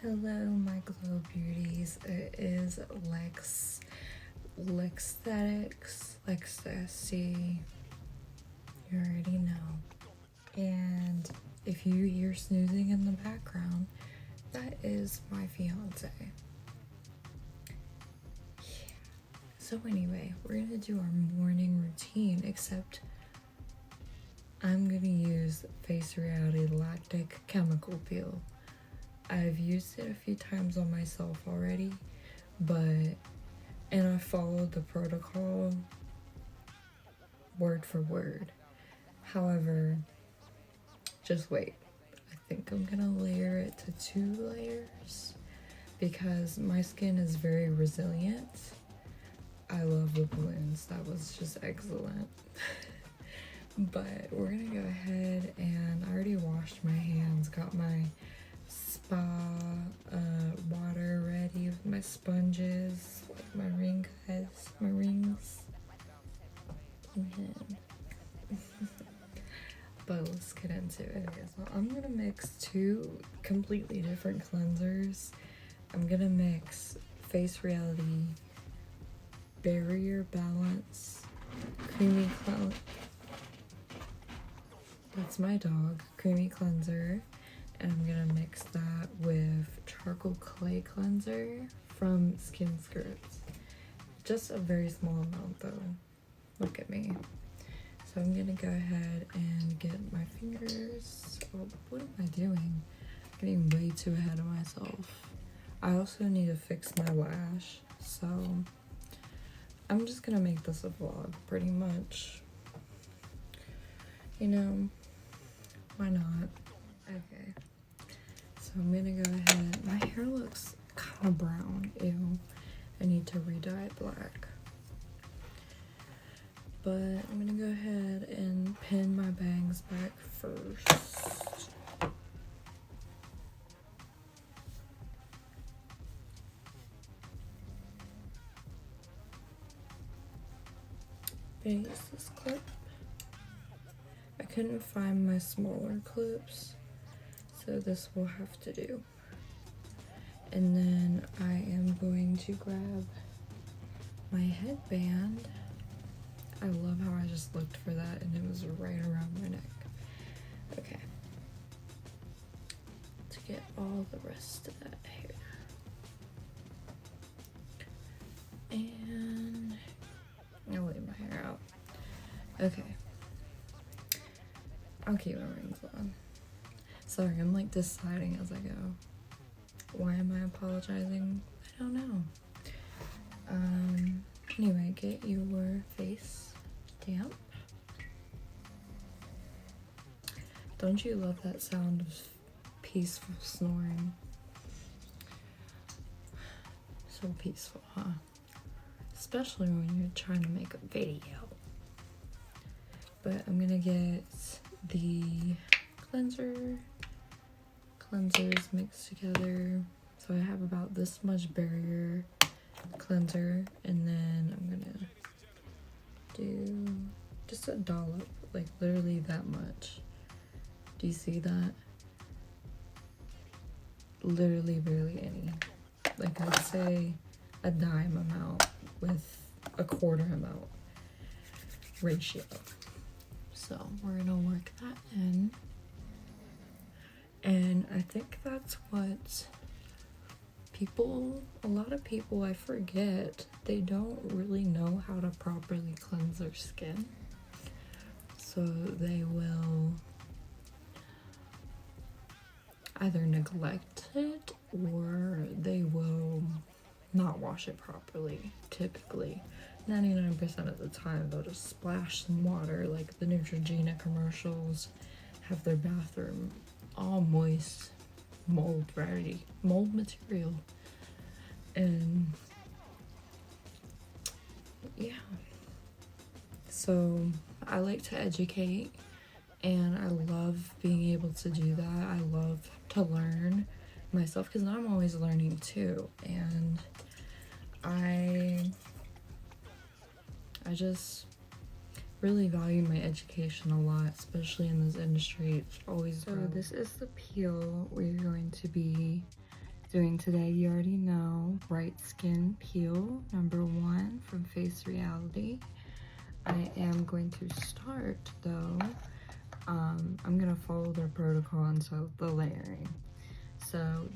Hello, my glow beauties. It is Lexaesthetic. You already know. And if you hear snoozing in the background, that is my fiance. Yeah. So anyway, we're gonna do our morning routine, except I'm gonna use Face Reality Lactic Chemical Peel. I've used it a few times on myself already, and I followed the protocol word for word. However, just wait. I think I'm gonna layer it to 2 layers because my skin is very resilient. I love the balloons. That was just excellent. But we're gonna go ahead and I already washed my hands, got my spa water ready with my sponges, like my rings. But let's get into it. Okay, so I'm gonna mix 2 completely different cleansers. I'm gonna mix Face Reality Barrier Balance Creamy Cleanser. That's my dog. Creamy Cleanser. And I'm gonna mix that with Charcoal Clay Cleanser from Skin Skirts. Just a very small amount though. Look at me. So I'm gonna go ahead and get my fingers. Oh, what am I doing? I'm getting way too ahead of myself. I also need to fix my lash, so I'm just gonna make this a vlog pretty much. You know, why not? Okay, so I'm gonna go ahead. My hair looks kind of brown. Ew, I need to re-dye it black. But I'm gonna go ahead and pin my bangs back first. I'm gonna use this clip. I couldn't find my smaller clips, so this will have to do. And then I am going to grab my headband. I love how I just looked for that and it was right around my neck. Okay. To get all the rest of that hair. And I'll leave my hair out. Okay. I'll keep my rings on. Sorry, I'm like deciding as I go. Why am I apologizing? I don't know. Anyway, get your face damp. Don't you love that sound of peaceful snoring? So peaceful, huh? Especially when you're trying to make a video. But I'm gonna get the cleansers mixed together. So I have about this much barrier cleanser, and then I'm gonna do just a dollop, like literally that much. Do you see that? Literally barely any. Like I'd say a dime amount with a quarter amount ratio. So we're gonna work that in. And I think that's what a lot of people, I forget, they don't really know how to properly cleanse their skin. So they will either neglect it or they will not wash it properly. Typically 99% of the time they'll just splash some water, like the Neutrogena commercials have their bathroom all moist, mold material. And yeah, so I like to educate and I love being able to do that. I love to learn myself because I'm always learning too, and I just really value my education a lot, especially in this industry. It's always so this is the peel we're going to be doing today, you already know, Bright Skin Peel #1 from Face Reality. I am going to start though, I'm gonna follow their protocol until the layering. So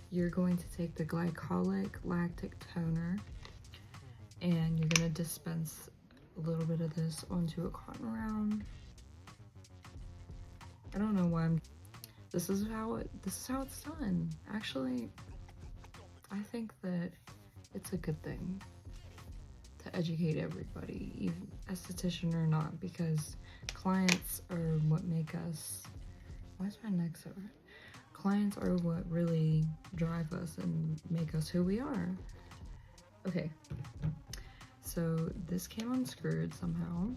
you're going to take the glycolic lactic toner and you're gonna dispense a little bit of this onto a cotton round. I don't know why this is how it's done. Actually, I think that it's a good thing to educate everybody, even esthetician or not, because clients are what make us, why is my neck so red? Clients are what really drive us and make us who we are. Okay, so this came unscrewed somehow.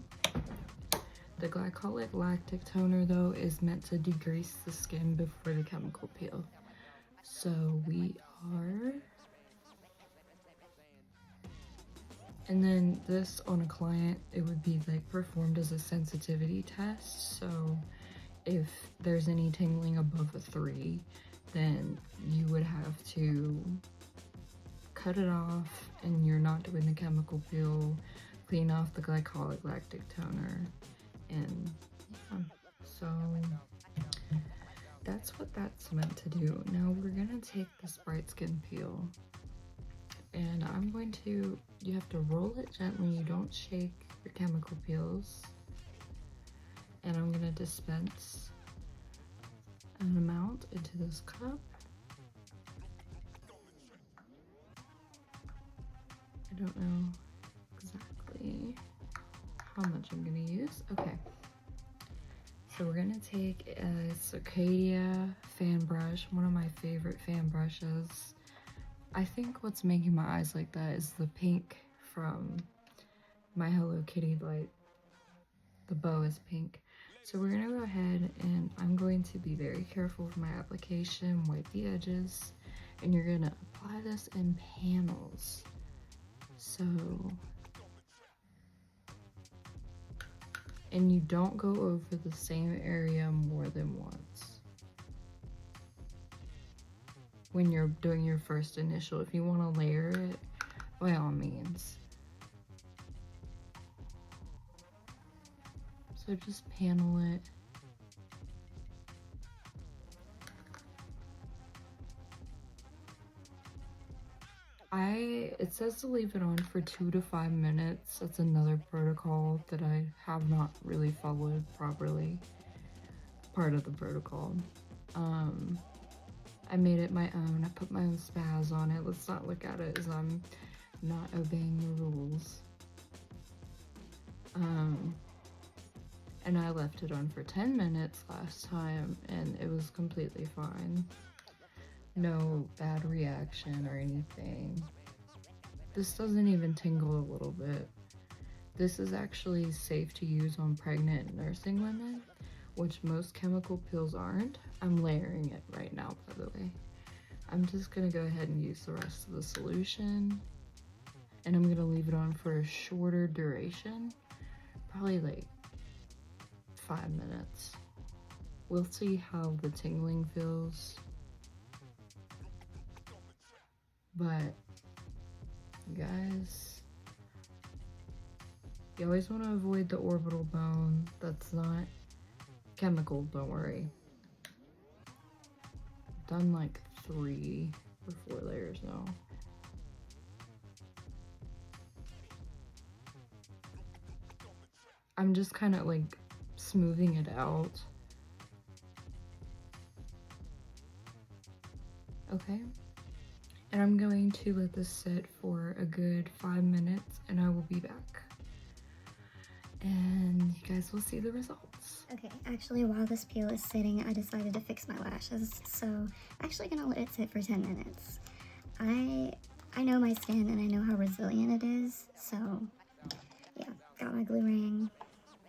The glycolic lactic toner though is meant to degrease the skin before the chemical peel. So we are, and then this on a client, it would be like performed as a sensitivity test. So if there's any tingling above a 3, then you would have to cut it off and you're not doing the chemical peel, clean off the glycolic lactic toner, and yeah, so that's what that's meant to do. Now we're gonna take this Bright Skin Peel and I'm going to, you have to roll it gently, you don't shake your chemical peels, and I'm gonna dispense an amount into this cup. I don't know exactly how much I'm gonna use. Okay, so we're gonna take a Circadia fan brush, one of my favorite fan brushes. I think what's making my eyes like that is the pink from my Hello Kitty light. The bow is pink. So we're gonna go ahead and I'm going to be very careful with my application, wipe the edges, and you're gonna apply this in panels. So, and you don't go over the same area more than once when you're doing your first initial. If you want to layer it, by all means. So just panel it. It says to leave it on for 2 to 5 minutes. That's another protocol that I have not really followed properly. Part of the protocol. I made it my own. I put my own spaz on it. Let's not look at it as I'm not obeying the rules. And I left it on for 10 minutes last time and it was completely fine. No bad reaction or anything. This doesn't even tingle a little bit. This is actually safe to use on pregnant and nursing women, which most chemical peels aren't. I'm layering it right now, by the way. I'm just gonna go ahead and use the rest of the solution, and I'm gonna leave it on for a shorter duration, probably like 5 minutes. We'll see how the tingling feels, but guys, you always want to avoid the orbital bone. That's not chemical, don't worry. I've done like 3 or 4 layers now. I'm just kind of like smoothing it out. Okay, and I'm going to let this sit for a good 5 minutes and I will be back. And you guys will see the results. Okay, actually while this peel is sitting, I decided to fix my lashes, so I'm actually gonna let it sit for 10 minutes. I know my skin and I know how resilient it is, so yeah, got my glue ring.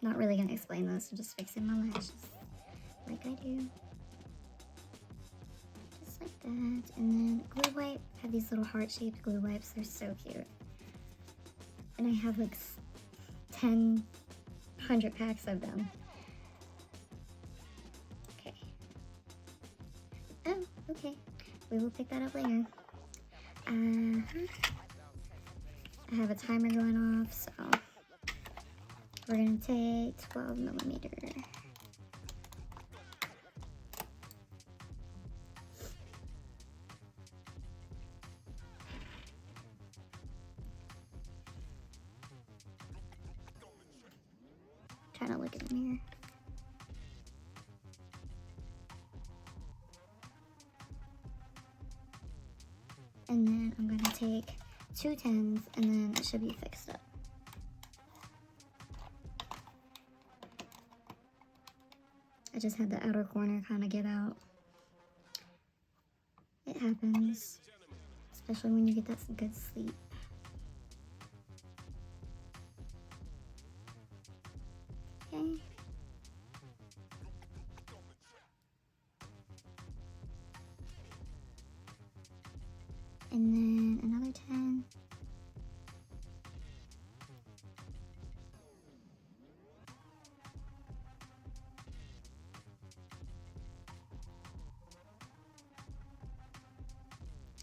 Not really gonna explain this, I'm just fixing my lashes like I do. Just like that, and then glue wipe. I have these little heart-shaped glue wipes, they're so cute. And I have like 100 packs of them. Okay. Oh, Okay, we will pick that up later. I have a timer going off, so we're gonna take 12 millimeter. Trying to look in the mirror. And then I'm gonna take 2 10s, and then it should be fixed up. I just had the outer corner kind of give out. It happens, especially when you get that good sleep. Okay. And then another 10.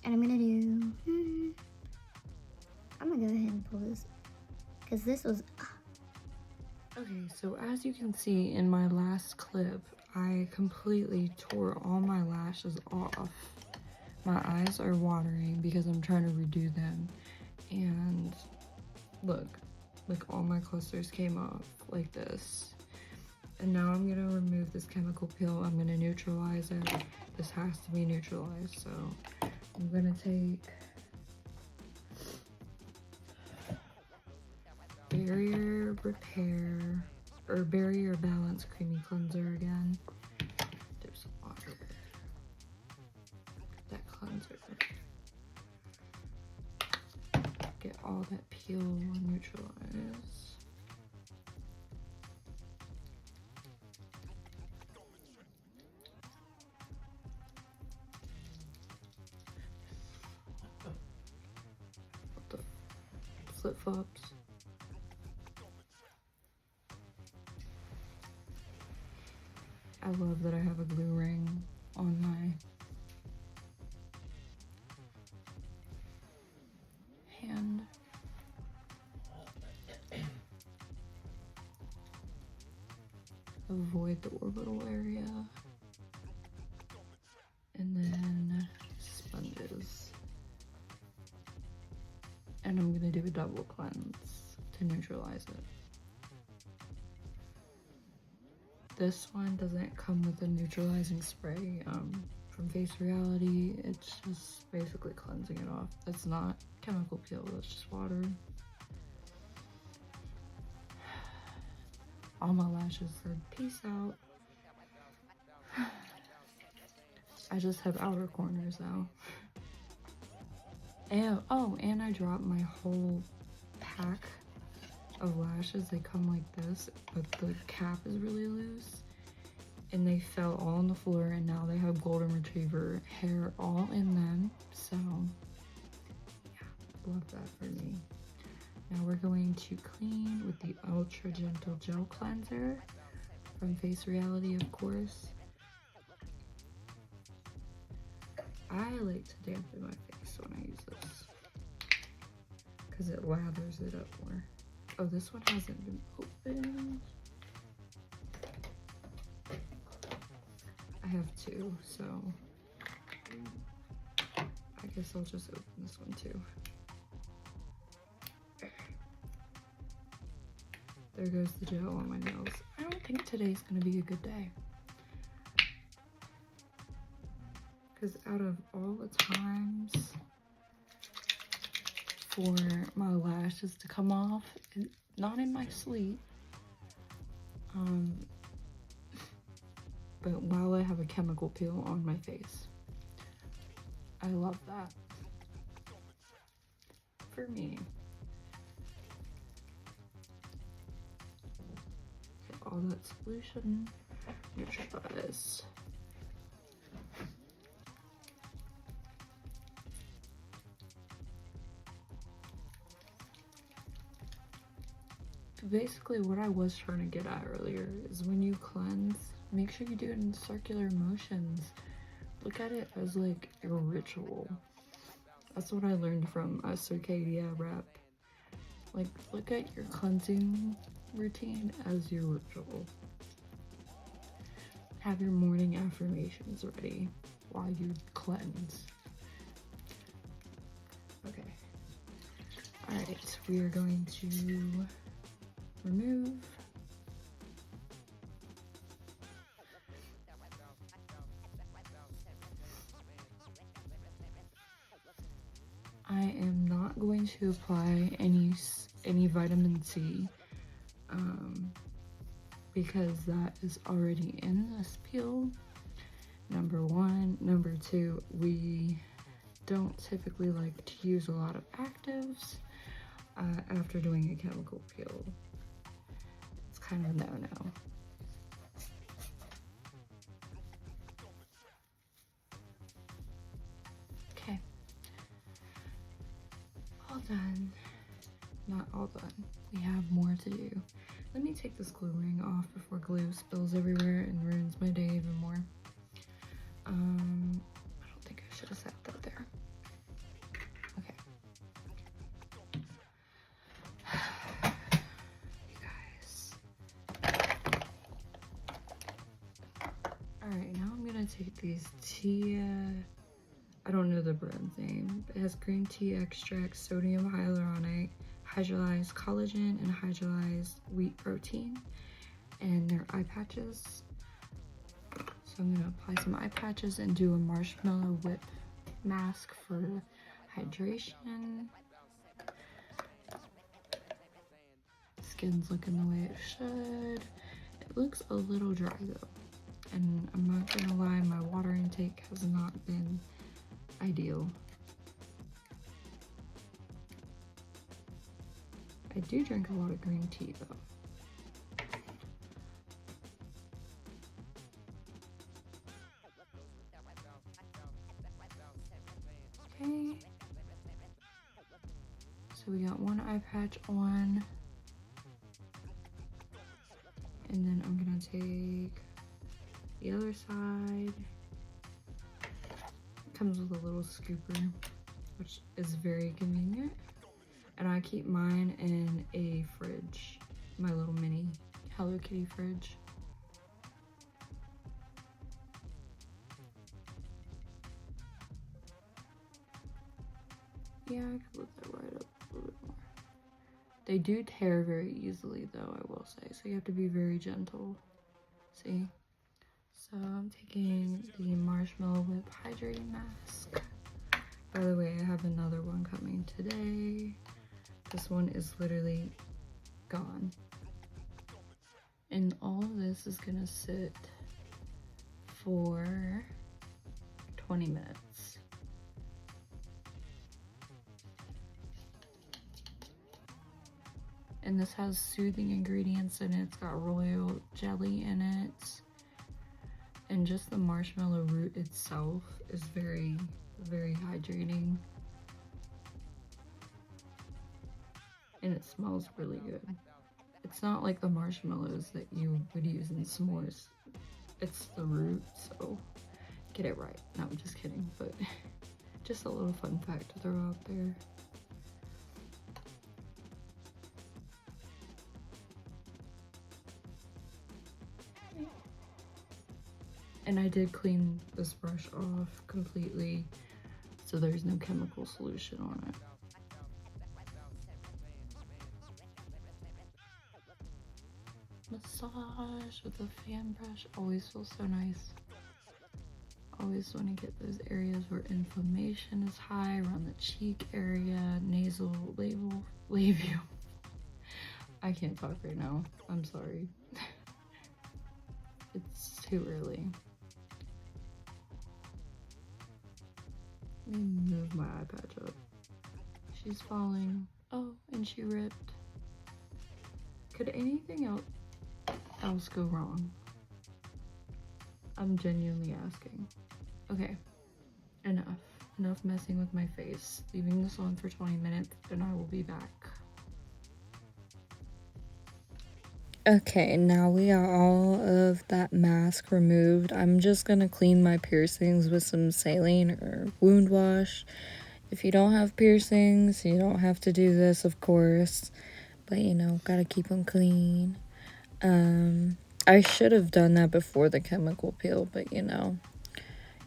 And I'm gonna do, I'm gonna go ahead and pull this, because this was, Okay, so as you can see in my last clip, I completely tore all my lashes off. My eyes are watering because I'm trying to redo them. And look, like all my clusters came off like this. And now I'm gonna remove this chemical peel. I'm gonna neutralize it. This has to be neutralized, so I'm gonna take Barrier Repair or Barrier Balance Creamy Cleanser again. There's water. That cleanser. Get all that peel neutralized. What the flip-flops? I love that I have a glue ring on my hand. Avoid the orbital area. And then sponges. And I'm gonna do a double cleanse to neutralize it. This one doesn't come with a neutralizing spray from Face Reality. It's just basically cleansing it off. That's not chemical peel, that's just water. All my lashes said peace out. I just have outer corners now. And oh, and I dropped my whole pack of lashes. They come like this, but the cap is really loose. And they fell all on the floor, and now they have golden retriever hair all in them. So yeah, love that for me. Now we're going to clean with the Ultra Gentle Gel Cleanser from Face Reality, of course. I like to dampen my face when I use this because it lathers it up more. Oh, this one hasn't been opened. I have 2, so I guess I'll just open this one too. There goes the gel on my nails. I don't think today's gonna be a good day. Because out of all the times for my lashes to come off, not in my sleep, but while I have a chemical peel on my face. I love that. For me. Get all that solution neutralized. Basically what I was trying to get at earlier is when you cleanse, make sure you do it in circular motions. look at it as like your ritual. That's what I learned from a circadia rep. Like, look at your cleansing routine as your ritual. Have your morning affirmations ready while you cleanse. Okay. Alright, we are going to remove. I am not going to apply any vitamin C because that is already in this peel. Number one. Number two, we don't typically like to use a lot of actives after doing a chemical peel. It's kind of a no-no. Okay. All done. Not all done. We have more to do. Let me take this glue ring off before glue spills everywhere and ruins my day even more. I don't think I should have set that there. Okay. You guys. Alright, now I'm gonna take these I don't know the brand's name. It has green tea extract, sodium hyaluronate, hydrolyzed collagen, and hydrolyzed wheat protein. And they're eye patches. So I'm gonna apply some eye patches and do a marshmallow whip mask for hydration. Skin's looking the way it should. It looks a little dry though. And I'm not gonna lie, my water intake has not been ideal. I do drink a lot of green tea though. Okay. So we got one eye patch on. And then I'm gonna take the other side. It comes with a little scooper, which is very convenient. And I keep mine in a fridge, my little mini Hello Kitty fridge. Yeah, I could lift that right up a little bit more. They do tear very easily though, I will say, so you have to be very gentle. See? So I'm taking the Marshmallow Whip Hydrating Mask. By the way, I have another one coming today. This one is literally gone. And all of this is gonna sit for 20 minutes. And this has soothing ingredients in it. It's got royal jelly in it. And just the marshmallow root itself is very, very hydrating. And it smells really good. It's not like the marshmallows that you would use in s'mores. It's the root, so get it right. No, I'm just kidding, but just a little fun fact to throw out there. And I did clean this brush off completely, so there's no chemical solution on it. Massage with a fan brush always feels so nice. Always want to get those areas where inflammation is high, around the cheek area, nasal, labial. I can't talk right now. I'm sorry. It's too early. Let me move my eye patch up. She's falling. Oh, and she ripped. Could anything else go wrong? I'm genuinely asking. Okay, enough messing with my face. Leaving this on for 20 minutes and I will be back. Okay, now we got all of that mask removed. I'm just gonna clean my piercings with some saline or wound wash. If you don't have piercings, you don't have to do this, of course. But you know, gotta keep them clean. I should have done that before the chemical peel, but you know,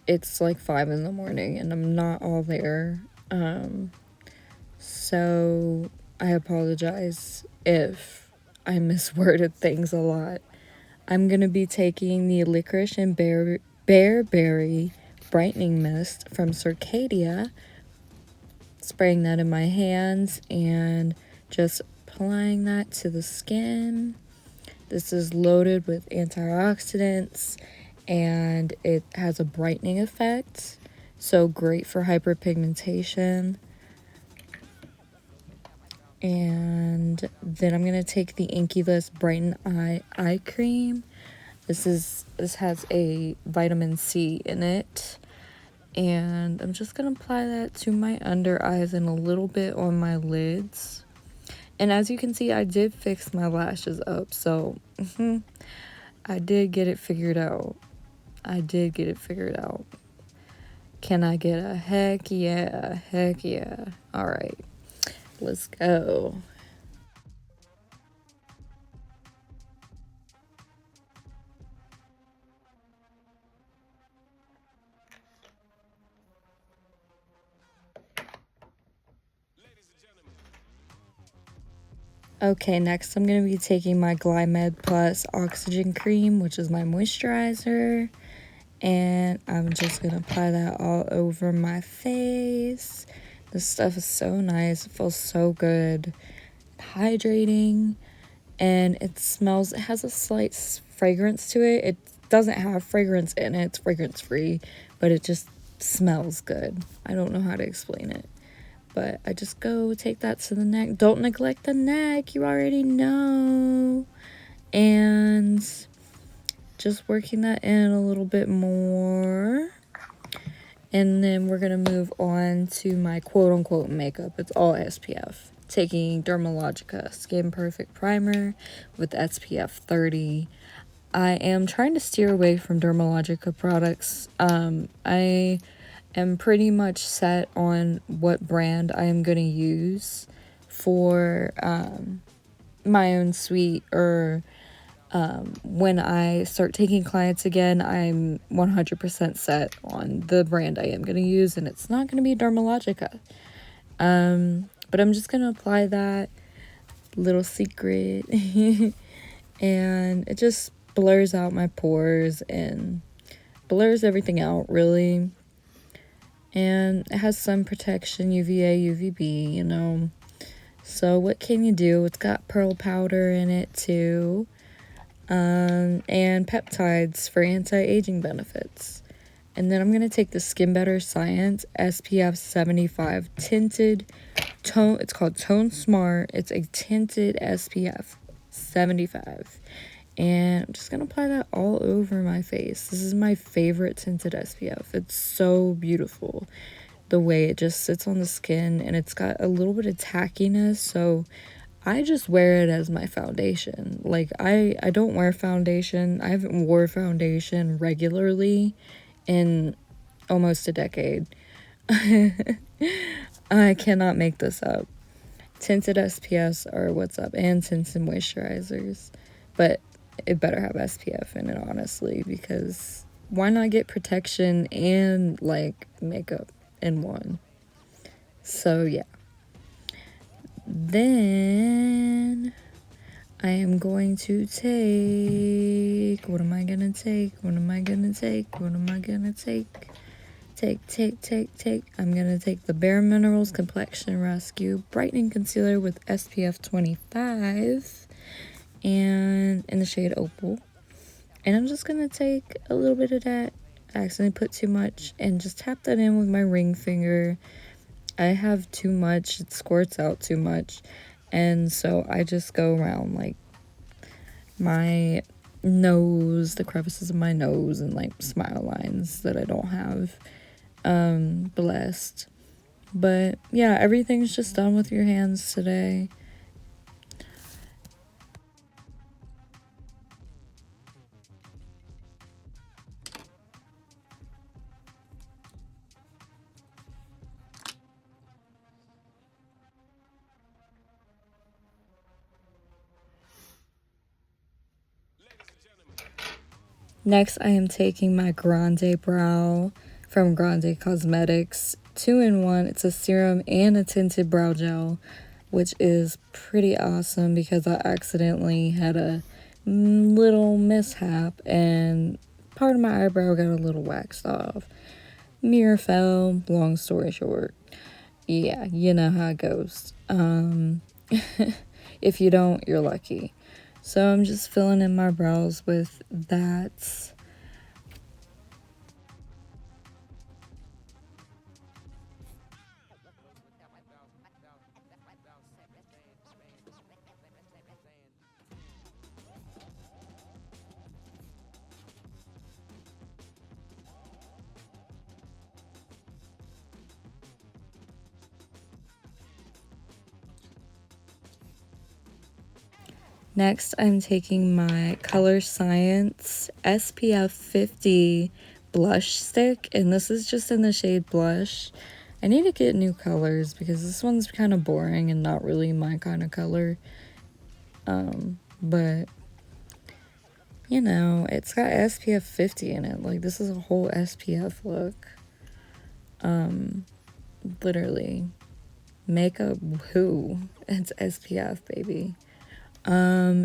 it's like 5 in the morning and I'm not all there. So I apologize if I misworded things a lot. I'm gonna be taking the licorice and bearberry brightening mist from Circadia, spraying that in my hands and just applying that to the skin. This is loaded with antioxidants and it has a brightening effect, so great for hyperpigmentation. And then I'm gonna take the Inkyless Brighten Eye Cream. This has a vitamin C in it, and I'm just gonna apply that to my under eyes and a little bit on my lids. And as you can see, I did fix my lashes up, so I did get it figured out. Can I get a heck yeah? Heck yeah. All right, let's go. Okay, next I'm going to be taking my Glymed Plus Oxygen Cream, which is my moisturizer. And I'm just going to apply that all over my face. This stuff is so nice. It feels so good. Hydrating. And it has a slight fragrance to it. It doesn't have fragrance in it. It's fragrance free. But it just smells good. I don't know how to explain it. But I just go take that to the neck. Don't neglect the neck. You already know. And just working that in a little bit more. And then we're going to move on to my quote-unquote makeup. It's all SPF. Taking Dermalogica Skin Perfect Primer with SPF 30. I am trying to steer away from Dermalogica products. I am pretty much set on what brand I am going to use for my own suite, or when I start taking clients again, I'm 100% set on the brand I am going to use, and it's not going to be Dermalogica. But I'm just going to apply that little secret and it just blurs out my pores and blurs everything out, really. And it has sun protection, UVA, UVB, you know. So what can you do? It's got pearl powder in it too. And peptides for anti-aging benefits. And then I'm going to take the Skin Better Science SPF 75 tinted tone. It's called Tone Smart. It's a tinted SPF 75. And I'm just going to apply that all over my face. This is my favorite tinted SPF. It's so beautiful. The way it just sits on the skin, and it's got a little bit of tackiness, so I just wear it as my foundation. Like, I don't wear foundation. I haven't wore foundation regularly in almost a decade. I cannot make this up. Tinted SPFs are what's up, and tinted moisturizers. But it better have SPF in it, honestly, because why not get protection and, like, makeup in one? So, yeah. Then I am going to take, what am I gonna take? I'm gonna take the Bare Minerals Complexion Rescue Brightening Concealer with SPF 25 and in the shade Opal. And I'm just gonna take a little bit of that. I accidentally put too much and just tap that in with my ring finger. I have too much, it squirts out too much, and so I just go around like my nose, the crevices of my nose, and like smile lines that I don't have blessed. But yeah, everything's just done with your hands today. Next, I am taking my Grande Brow from Grande Cosmetics 2-in-1. It's a serum and a tinted brow gel, which is pretty awesome because I accidentally had a little mishap and part of my eyebrow got a little waxed off. Mirror fell, long story short. Yeah, you know how it goes. If you don't, you're lucky. So I'm just filling in my brows with that. Next, I'm taking my Color Science SPF 50 blush stick, and this is just in the shade Blush. I need to get new colors because this one's kind of boring and not really my kind of color. But, you know, it's got SPF 50 in it. Like, this is a whole SPF look. Literally. Makeup who? It's SPF, baby.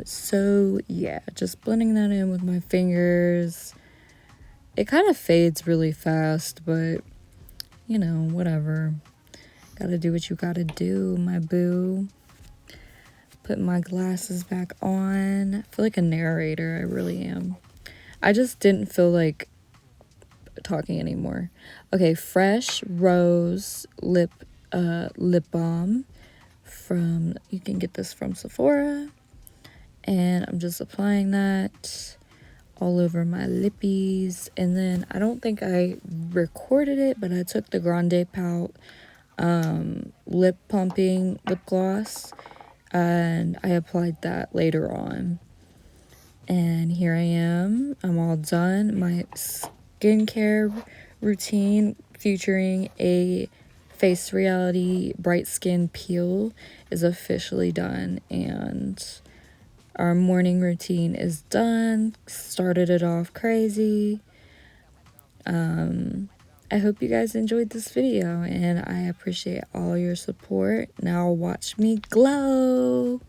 So yeah, just blending that in with my fingers. It kind of fades really fast, but you know, whatever. Gotta do what you gotta do, my boo. Put my glasses back on. I feel like a narrator, I really am. I just didn't feel like talking anymore. Okay, Fresh Rose lip balm from, you can get this from Sephora. And I'm just applying that all over my lippies. And then I don't think I recorded it, but I took the Grande Pout lip pumping lip gloss and I applied that later on. And here I am. I'm all done. My skincare routine featuring a Face Reality Bright Skin Peel is officially done, and our morning routine is done. Started it off crazy. I hope you guys enjoyed this video, and I appreciate all your support. Now watch me glow.